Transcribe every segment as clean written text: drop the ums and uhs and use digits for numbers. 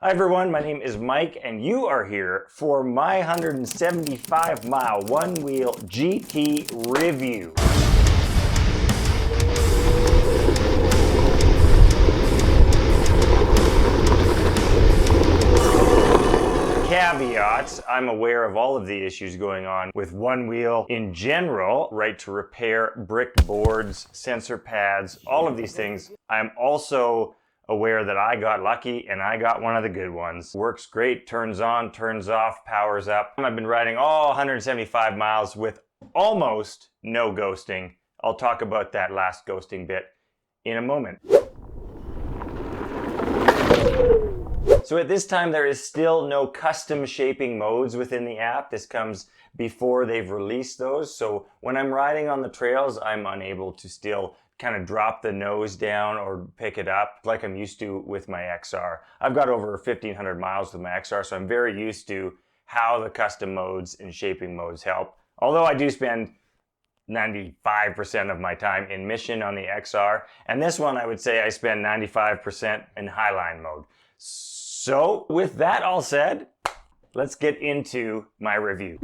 Hi everyone, my name is Mike and you are here for my 175-mile Onewheel GT review. Caveats, I'm aware of all of the issues going on with Onewheel in general, right to repair bricked boards, sensor pads, all of these things. I'm also aware that I got lucky and I got one of the good ones. Works great, turns on, turns off, powers up. I've been riding all 175 miles with almost no ghosting. I'll talk about that last ghosting bit in a moment. So at this time, there is still no custom shaping modes within the app. This comes before they've released those. So when I'm riding on the trails, I'm unable to still kind of drop the nose down or pick it up like I'm used to with my XR. I've got over 1,500 miles with my XR, so I'm very used to how the custom modes and shaping modes help. Although I do spend 95% of my time in mission on the XR, and this one I would say I spend 95% in highline mode. So with that all said, let's get into my review.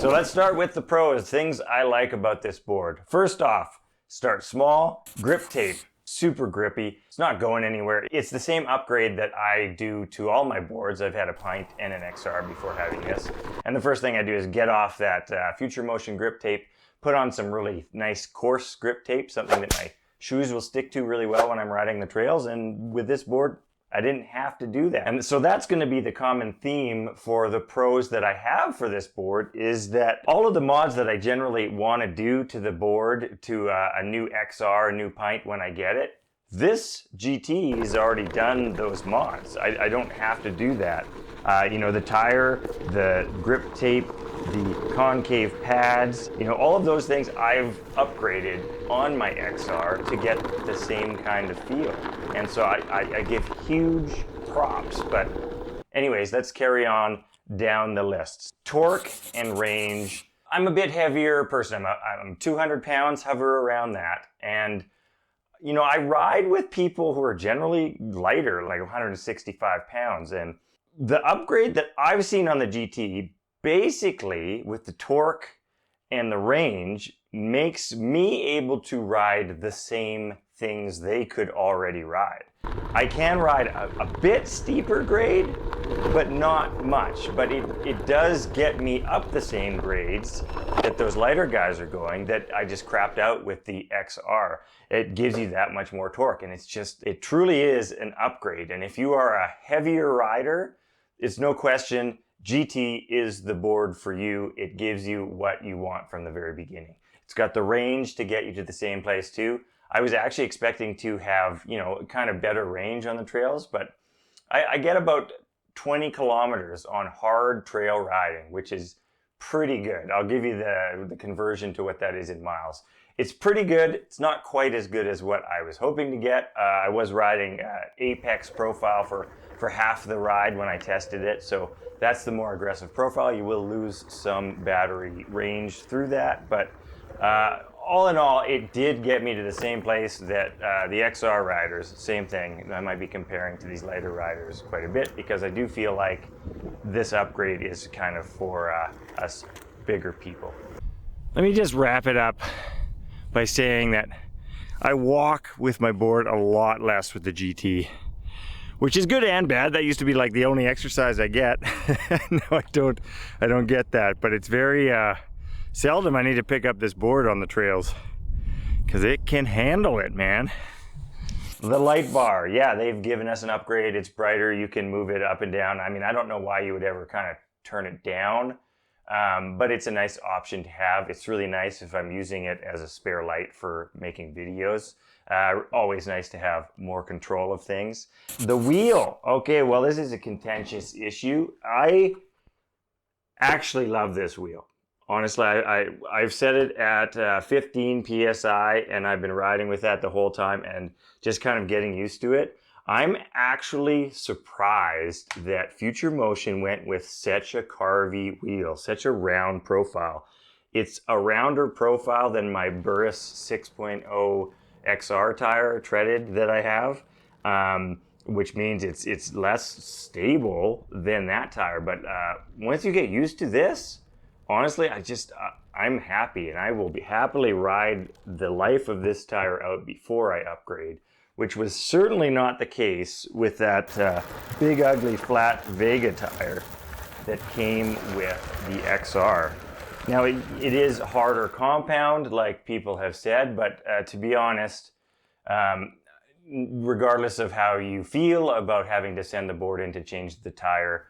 So let's start with the pros, things I like about this board. First off, start small, grip tape, super grippy. It's not going anywhere. It's the same upgrade that I do to all my boards. I've had a Pint and an XR before having this. And the first thing I do is get off that Future Motion grip tape, put on some really nice coarse grip tape, something that my shoes will stick to really well when I'm riding the trails. And with this board, I didn't have to do that. And so that's going to be the common theme for the pros that I have for this board, is that all of the mods that I generally want to do to the board, to a new XR, a new Pint when I get it, this GT has already done those mods. I don't have to do that. You know, the tire, the grip tape, the concave pads, you know, all of those things I've upgraded on my XR to get the same kind of feel. And so I give huge props. But anyways, let's carry on down the list. Torque and range. I'm a bit heavier person. I'm 200 pounds, hover around that. And you know, I ride with people who are generally lighter, like 165 pounds. And the upgrade that I've seen on the GT, basically with the torque and the range, makes me able to ride the same things they could already ride. I can ride a bit steeper grade, but not much. But it does get me up the same grades that those lighter guys are going, that I just crapped out with the XR. It gives you that much more torque, and it truly is an upgrade. And if you are a heavier rider, it's no question, GT is the board for you. It gives you what you want from the very beginning. It's got the range to get you to the same place too. I was actually expecting to have, you know, kind of better range on the trails, but I get about 20 kilometers on hard trail riding, which is pretty good. I'll give you the conversion to what that is in miles. It's pretty good. It's not quite as good as what I was hoping to get. I was riding Apex profile for half the ride when I tested it, so that's the more aggressive profile. You will lose some battery range through that, but all in all, it did get me to the same place that the XR riders, same thing. I might be comparing to these lighter riders quite a bit, because I do feel like this upgrade is kind of for us bigger people. Let me just wrap it up by saying that I walk with my board a lot less with the GT, which is good and bad. That used to be like the only exercise I get. No, I don't get that, but it's very seldom I need to pick up this board on the trails, because it can handle it, man. The light bar, yeah, they've given us an upgrade. It's brighter. You can move it up and down. I mean, I don't know why you would ever kind of turn it down, but it's a nice option to have. It's really nice if I'm using it as a spare light for making videos. Always nice to have more control of things. The wheel, okay, well, this is a contentious issue. I actually love this wheel. Honestly, I've set it at 15 PSI, and I've been riding with that the whole time and just kind of getting used to it. I'm actually surprised that Future Motion went with such a carvy wheel, such a round profile. It's a rounder profile than my Burris 6.0 XR tire treaded that I have, which means it's less stable than that tire. But once you get used to this, honestly, I'm happy, and I will happily ride the life of this tire out before I upgrade, which was certainly not the case with that big ugly flat Vega tire that came with the XR. Now it is harder compound, like people have said, but to be honest, regardless of how you feel about having to send the board in to change the tire,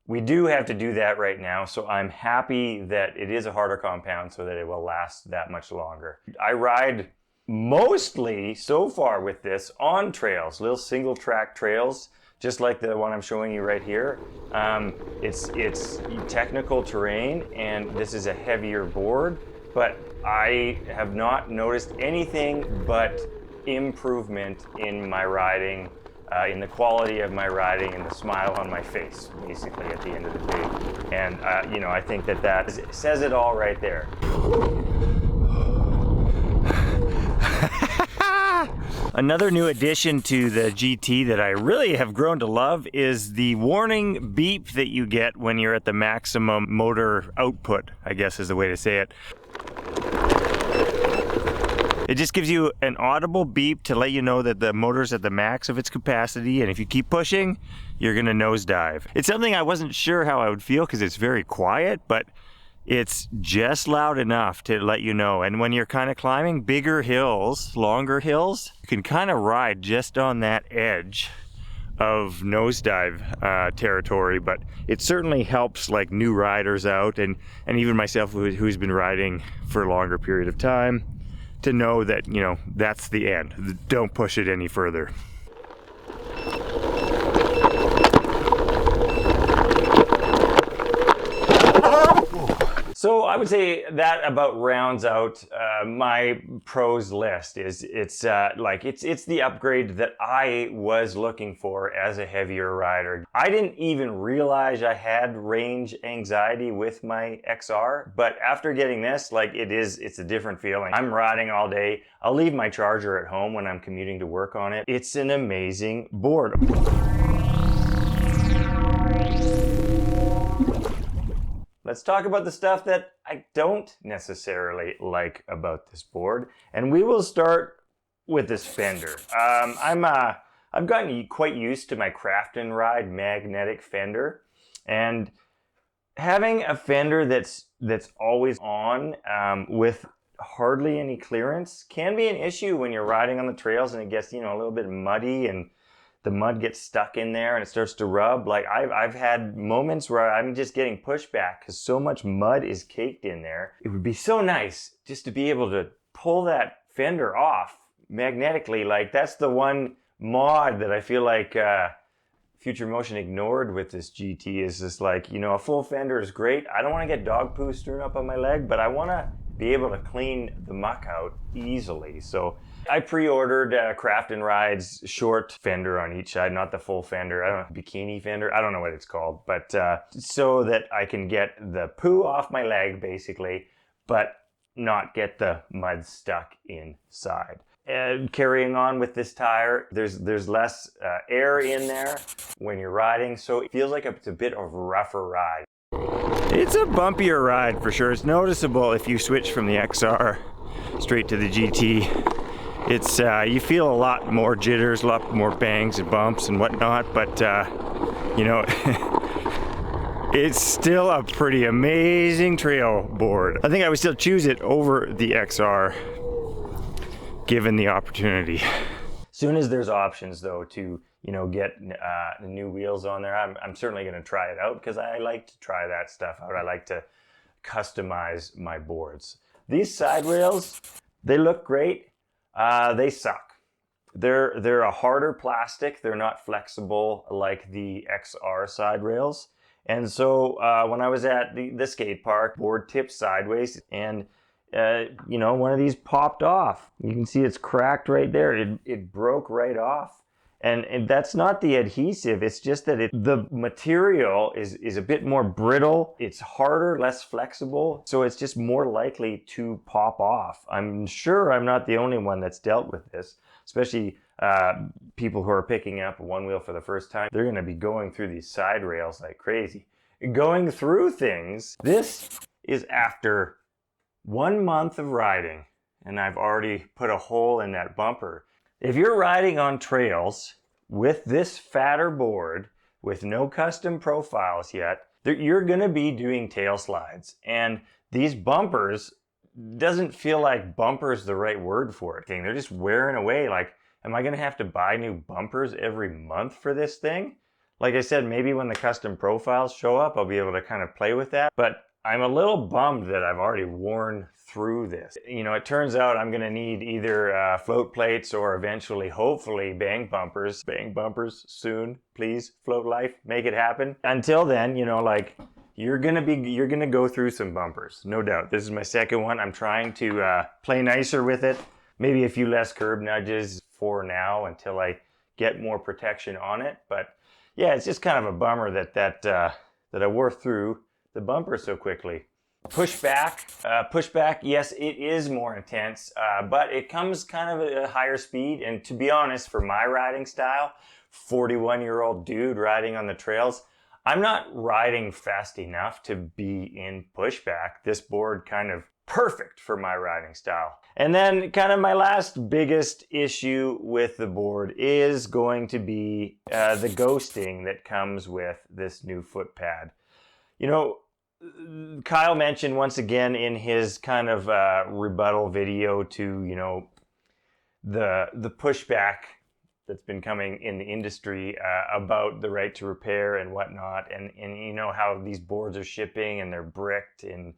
we do have to do that right now, so I'm happy that it is a harder compound so that it will last that much longer. I ride mostly so far with this on trails, little single track trails, just like the one I'm showing you right here. It's technical terrain, and this is a heavier board, but I have not noticed anything but improvement in my riding, in the quality of my riding and the smile on my face, basically, at the end of the day. And, I think that says it all right there. Another new addition to the GT that I really have grown to love is the warning beep that you get when you're at the maximum motor output, I guess is the way to say it. It just gives you an audible beep to let you know that the motor's at the max of its capacity, and if you keep pushing, you're gonna nosedive. It's something I wasn't sure how I would feel because it's very quiet, but it's just loud enough to let you know. And when you're kind of climbing bigger hills, longer hills, you can kind of ride just on that edge of nosedive territory, but it certainly helps like new riders out, and even myself who's been riding for a longer period of time, to know that, that's the end. Don't push it any further. So I would say that about rounds out my pros list. It's the upgrade that I was looking for as a heavier rider. I didn't even realize I had range anxiety with my XR, but after getting this, it's a different feeling. I'm riding all day. I'll leave my charger at home when I'm commuting to work on it. It's an amazing board. Let's talk about the stuff that I don't necessarily like about this board, and we will start with this fender. I've gotten quite used to my craft and ride magnetic fender, and having a fender that's always on with hardly any clearance can be an issue when you're riding on the trails and it gets a little bit muddy and the mud gets stuck in there and it starts to rub. Like I've had moments where I'm just getting pushback because so much mud is caked in there. It would be so nice just to be able to pull that fender off magnetically. Like that's the one mod that I feel like Future Motion ignored with this GT, is just like, a full fender is great. I don't want to get dog poo strewn up on my leg, but I want to be able to clean the muck out easily. So I pre-ordered Craft and Ride's short fender on each side, not the full fender. I don't know, bikini fender, I don't know what it's called, but so that I can get the poo off my leg basically, but not get the mud stuck inside. Carrying on with this tire, there's less air in there when you're riding, so it feels like it's a bit of a rougher ride. It's a bumpier ride for sure. It's noticeable if you switch from the XR straight to the GT. It's you feel a lot more jitters, a lot more bangs and bumps and whatnot, but it's still a pretty amazing trail board. I think I would still choose it over the XR given the opportunity. Soon as there's options though to get new wheels on there, I'm certainly going to try it out because I like to try that stuff out. I like to customize my boards. These side rails, they look great. They suck. They're a harder plastic. They're not flexible like the XR side rails. And so when I was at the skate park, board tipped sideways, and one of these popped off. You can see it's cracked right there. It broke right off. And that's not the adhesive, it's just that the material is a bit more brittle, it's harder, less flexible, so it's just more likely to pop off. I'm sure I'm not the only one that's dealt with this, especially people who are picking up a Onewheel for the first time. They're going to be going through these side rails like crazy. Going through things, this is after 1 month of riding, and I've already put a hole in that bumper. If you're riding on trails with this fatter board, with no custom profiles yet, you're gonna be doing tail slides. And these bumpers, doesn't feel like bumper's the right word for it. They're just wearing away. Like, am I gonna have to buy new bumpers every month for this thing? Like I said, maybe when the custom profiles show up, I'll be able to kind of play with that. But I'm a little bummed that I've already worn through this. You know, it turns out I'm gonna need either float plates or eventually, hopefully, bang bumpers. Bang bumpers soon, please, Float Life, make it happen. Until then, you know, like, you're gonna go through some bumpers, no doubt. This is my second one. I'm trying to play nicer with it. Maybe a few less curb nudges for now until I get more protection on it. But yeah, it's just kind of a bummer that I wore through the bumper so quickly. Pushback, yes, it is more intense, but it comes kind of at a higher speed. And to be honest, for my riding style, 41-year-old dude riding on the trails, I'm not riding fast enough to be in pushback. This board kind of perfect for my riding style. And then kind of my last biggest issue with the board is going to be the ghosting that comes with this new foot pad. You know, Kyle mentioned once again in his kind of rebuttal video to, you know, the pushback that's been coming in the industry about the right to repair and whatnot, and you know how these boards are shipping and they're bricked, and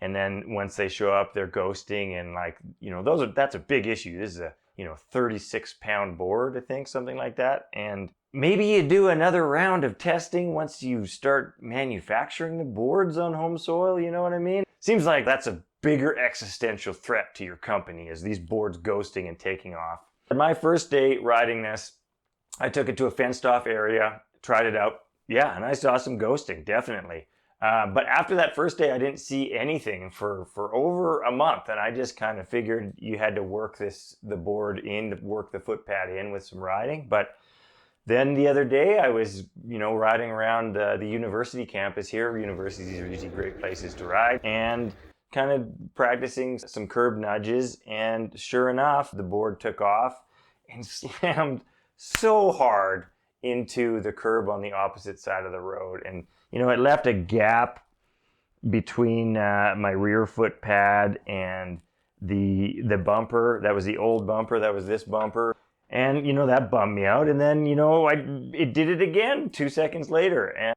then once they show up they're ghosting, and like, you know, that's a big issue. This is a, you know, 36-pound board, I think, something like that. And maybe you do another round of testing once you start manufacturing the boards on home soil, you know what I mean? Seems like that's a bigger existential threat to your company, is these boards ghosting and taking off. My first day riding this, I took it to a fenced off area, tried it out. Yeah, and I saw some ghosting, definitely. But after that first day, I didn't see anything for over a month, and I just kind of figured you had to work the board in, work the foot pad in with some riding. But then the other day, I was, you know, riding around the university campus here. Universities are usually great places to ride, and kind of practicing some curb nudges, and sure enough, the board took off and slammed so hard into the curb on the opposite side of the road. And, you know, it left a gap between my rear foot pad and the bumper. That was the old bumper, that was this bumper. And, you know, that bummed me out. And then, you know, it did it again 2 seconds later. And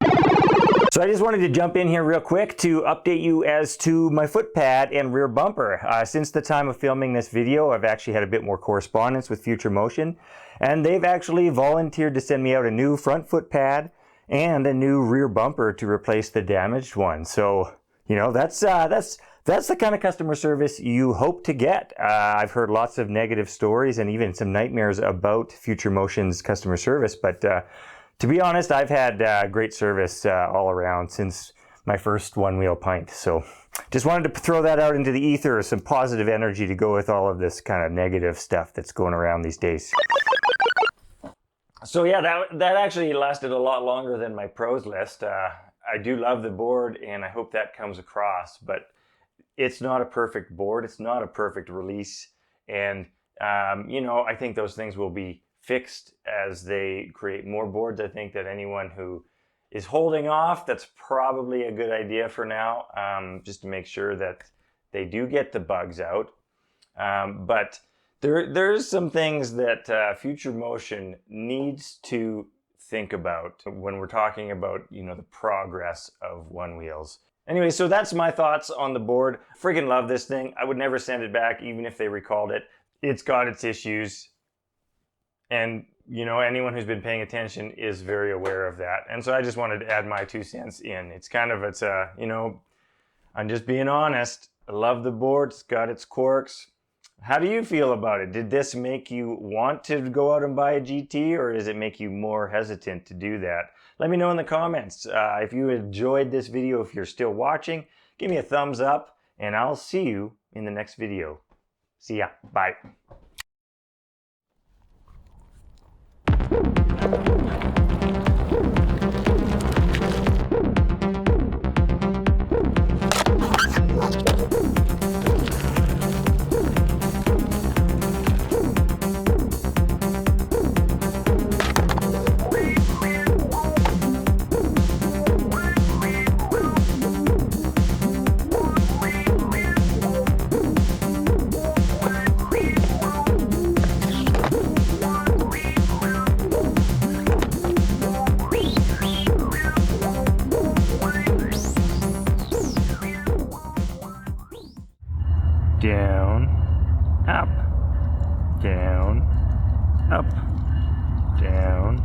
so I just wanted to jump in here real quick to update you as to my foot pad and rear bumper. Since the time of filming this video, I've actually had a bit more correspondence with Future Motion, and they've actually volunteered to send me out a new front foot pad and a new rear bumper to replace the damaged one. So, you know, that's the kind of customer service you hope to get. I've heard lots of negative stories and even some nightmares about Future Motion's customer service, but to be honest, I've had great service all around since my first Onewheel pint. So just wanted to throw that out into the ether, some positive energy to go with all of this kind of negative stuff that's going around these days. So yeah, that actually lasted a lot longer than my pros list. I do love the board, and I hope that comes across, but it's not a perfect board. It's not a perfect release. And, you know, I think those things will be fixed as they create more boards. I think that anyone who is holding off, that's probably a good idea for now, just to make sure that they do get the bugs out. But there's some things that Future Motion needs to think about when we're talking about, you know, the progress of Onewheels. Anyway, so that's my thoughts on the board. Friggin' love this thing. I would never send it back, even if they recalled it. It's got its issues. And, you know, anyone who's been paying attention is very aware of that. And so I just wanted to add my 2 cents in. It's you know, I'm just being honest. I love the board. It's got its quirks. How do you feel about it? Did this make you want to go out and buy a GT, or does it make you more hesitant to do that? Let me know in the comments. If you enjoyed this video, if you're still watching, give me a thumbs up, and I'll see you in the next video. See ya. Bye. Down, up, down, up, down,